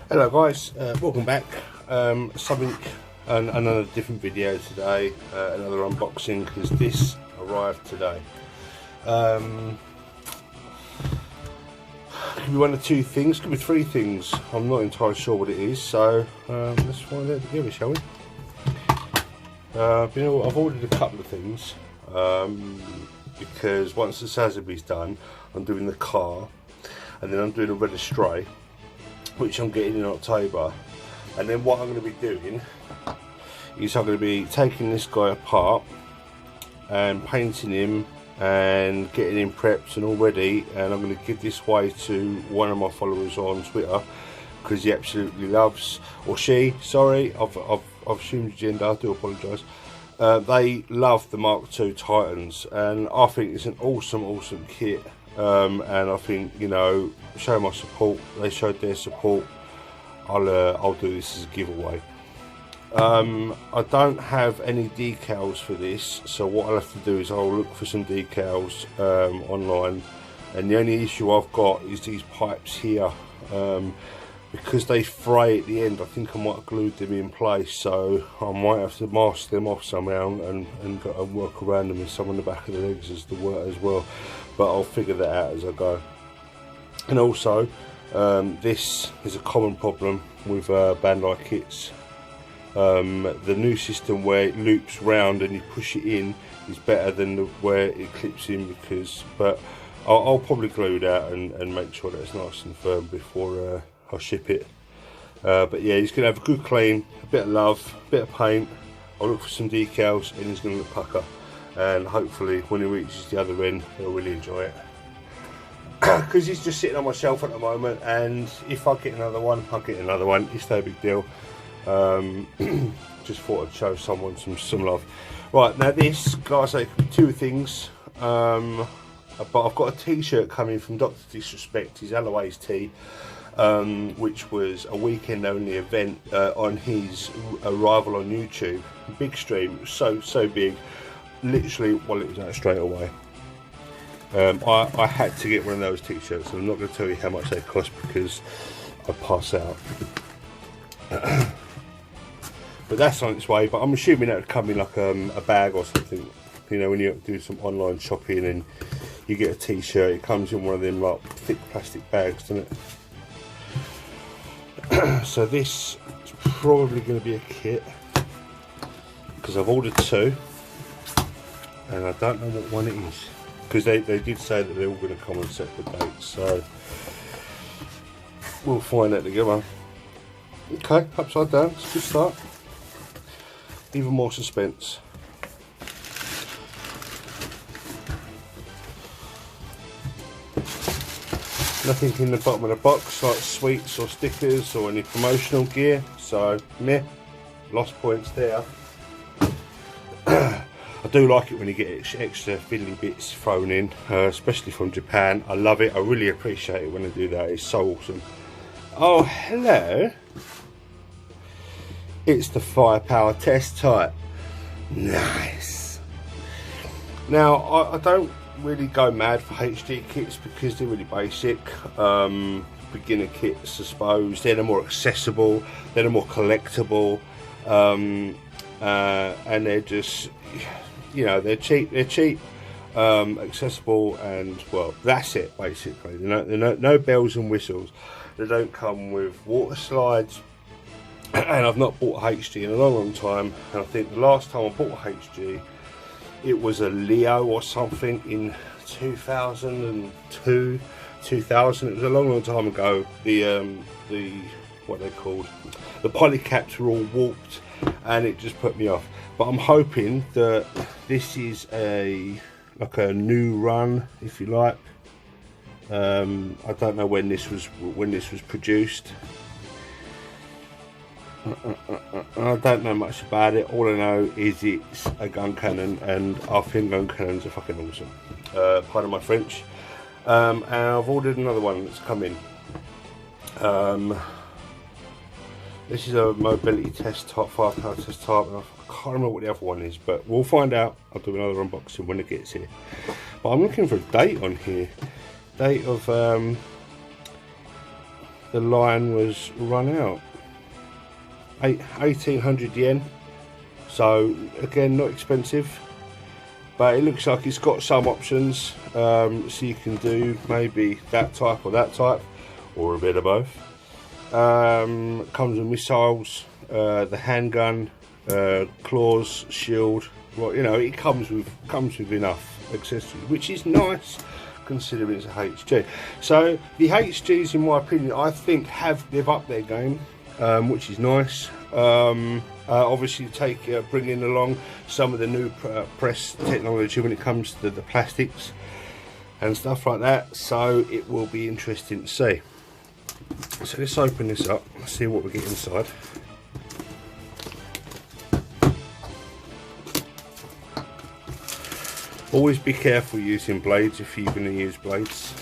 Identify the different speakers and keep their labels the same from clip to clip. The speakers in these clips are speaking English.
Speaker 1: Hello guys, welcome back. Another different video today, another unboxing because this arrived today. Could be one of two things, could be three things. I'm not entirely sure what it is, so let's find out together, shall we? I've ordered a couple of things because once the Sotheby's done, I'm doing the car, and then I'm doing a registry, which I'm getting in October. And then what I'm going to be doing is I'm going to be taking this guy apart and painting him and getting him prepped and all ready, and I'm going to give this away to one of my followers on Twitter because he absolutely loves, or she, sorry, I've assumed gender, I do apologise. They love the Mark II Titans, and I think it's an awesome kit. And I think, you know, show my support. They showed their support. I'll do this as a giveaway. I don't have any decals for this, so what I'll have to do is I'll look for some decals online. And the only issue I've got is these pipes here, because they fray at the end. I think I might have glued them in place, so I might have to mask them off somehow and work around them with some on the back of the legs as well. But I'll figure that out as I go. And also, this is a common problem with Bandai kits. The new system where it loops round and you push it in is better than where it clips in, but I'll probably glue it out and make sure that it's nice and firm before I ship it. But yeah, he's going to have a good clean, a bit of love, a bit of paint. I'll look for some decals and he's going to look pucker. And hopefully when he reaches the other end, he'll really enjoy it. Because he's just sitting on my shelf at the moment, and if I get another one, I'll get another one. It's no big deal. Just thought I'd show someone some love. Right, now this, like I say, two things. But I've got a t-shirt coming from Dr. Disrespect, his Alloways tee, which was a weekend only event on his arrival on YouTube. Big stream, it was so big. Literally, well, it was out straight away. I had to get one of those t-shirts, and I'm not going to tell you how much they cost because I pass out. But that's on its way. But I'm assuming that would come in like a bag or something. You know, when you do some online shopping and you get a t-shirt, it comes in one of them like thick plastic bags, doesn't it? So this is probably going to be a kit because I've ordered two. And I don't know what one it is, because they did say that they're all going to come on separate dates, so we'll find out together. Okay, upside down, it's a good start. Even more suspense. Nothing in the bottom of the box like sweets or stickers or any promotional gear, so meh, lost points there. I do like it when you get extra fiddly bits thrown in, especially from Japan. I love it. I really appreciate it when they do that. It's so awesome. Oh, hello. It's the Firepower test type. Nice. Now, I don't really go mad for HD kits because they're really basic. Beginner kits, I suppose. They're the more accessible. They're the more collectible. And they're just... You know, they're cheap, accessible, and well, that's it basically. They're no bells and whistles. They don't come with water slides, and I've not bought a HG in a long time. And I think the last time I bought a HG, it was a Leo or something in 2002, 2000. It was a long time ago. The what they're called, the polycaps were all warped, and it just put me off. But I'm hoping that this is like a new run, if you like. I don't know when this was produced. I don't know much about it. All I know is it's a gun cannon, and I think gun cannons are fucking awesome. Pardon my French. And I've ordered another one that's coming. This is a mobility test type, firepower test type. I can't remember what the other one is, but we'll find out. I'll do another unboxing when it gets here. But I'm looking for a date on here. Date of the line was run out. 1800 yen. So again, not expensive, but it looks like it's got some options. So you can do maybe that type or that type, or a bit of both. Comes with missiles, the handgun, claws, shield. Well, you know, it comes with enough accessories, which is nice considering it's a HG. So the HGs, in my opinion, I think have lived up their game, which is nice. Obviously bringing along some of the new press technology when it comes to the plastics and stuff like that, so it will be interesting to see. So let's open this up, see what we get inside. Always be careful using blades if you're going to use blades.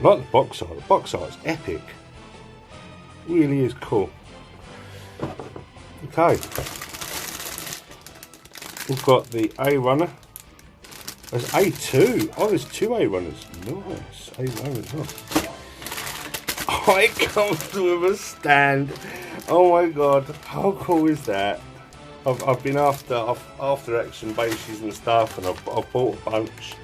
Speaker 1: Like the box art. The box art is epic. Really is cool. Okay. We've got the A runner. There's A2. Oh, there's two A runners. Nice. A1 as well. Oh, it comes with a stand. Oh my god. How cool is that? I've been after action bases and stuff, and I've bought a bunch.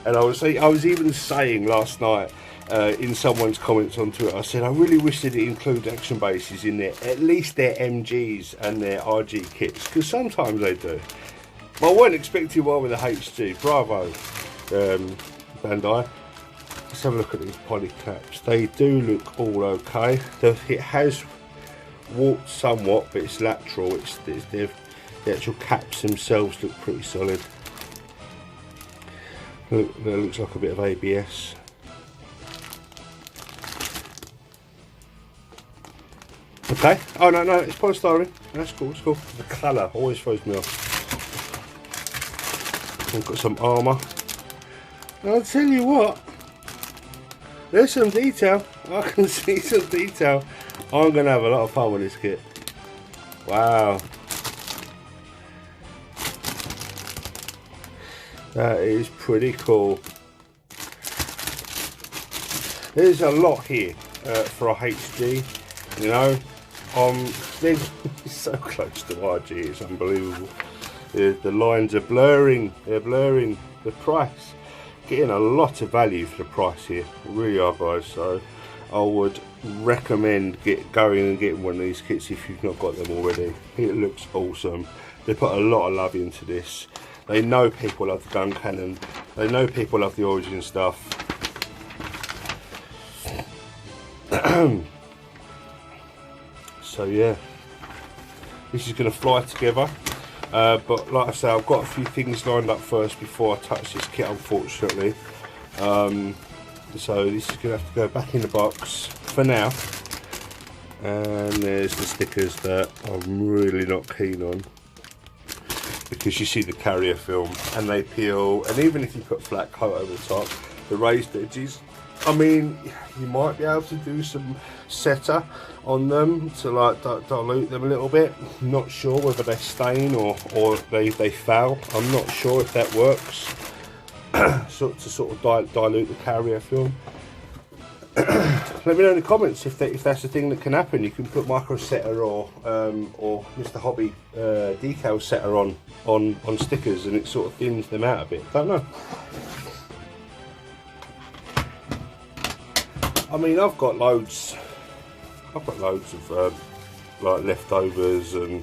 Speaker 1: And I was even saying last night in someone's comments on Twitter, I said I really wish that it include action bases in there, at least their MGs and their RG kits, because sometimes they do. But I wasn't expecting one with a HG. Bravo, Bandai. Let's have a look at these poly caps. They do look all okay. It has warped somewhat, but it's lateral. The actual caps themselves look pretty solid. Look, that looks like a bit of ABS. Okay. Oh no, it's polystyrene. That's cool. It's cool. The colour always throws me off. We've got some armour. I'll tell you what. There's some detail. I can see some detail. I'm going to have a lot of fun with this kit. Wow. That is pretty cool. There's a lot here for a HG, you know. It's so close to RG, it's unbelievable. The lines are blurring, they're blurring the price. Getting a lot of value for the price here, really are, guys. So I would recommend going and getting one of these kits if you've not got them already. It looks awesome. They put a lot of love into this. They know people love the gun cannon. They know people love the Origin stuff. So yeah, this is going to fly together. But like I say, I've got a few things lined up first before I touch this kit, unfortunately. So this is going to have to go back in the box for now. And there's the stickers that I'm really not keen on, because you see the carrier film and they peel, and even if you put flat coat over the top, the raised edges, I mean, you might be able to do some setter on them to like dilute them a little bit. Not sure whether they stain or they fail. I'm not sure if that works. To sort of dilute the carrier film. Let me know in the comments if that's a thing that can happen. You can put micro setter or Mr. Hobby decal setter on stickers, and it sort of thins them out a bit. Don't know. I mean, I've got loads of like leftovers and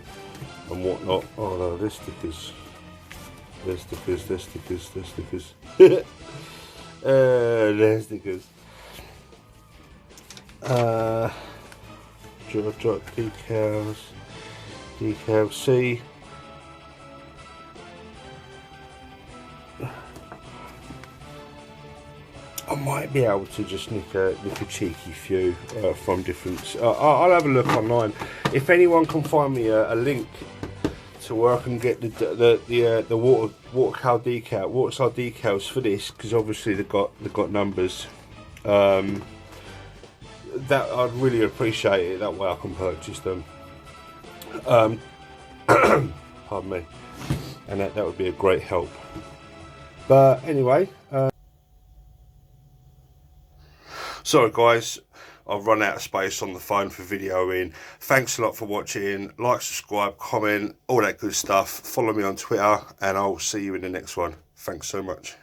Speaker 1: whatnot. Oh no, there's stickers. There's stickers. There's stickers. There's stickers. There's stickers. Drop decals. Decal C. I might be able to just nick a cheeky few from different. I'll have a look online. If anyone can find me a link to where I can get the watercolor decals for this, because obviously they've got numbers. That I'd really appreciate it. That way I can purchase them. Pardon me. And that would be a great help. But anyway. Sorry guys, I've run out of space on the phone for videoing. Thanks a lot for watching. Like, subscribe, comment, all that good stuff. Follow me on Twitter, and I'll see you in the next one. Thanks so much.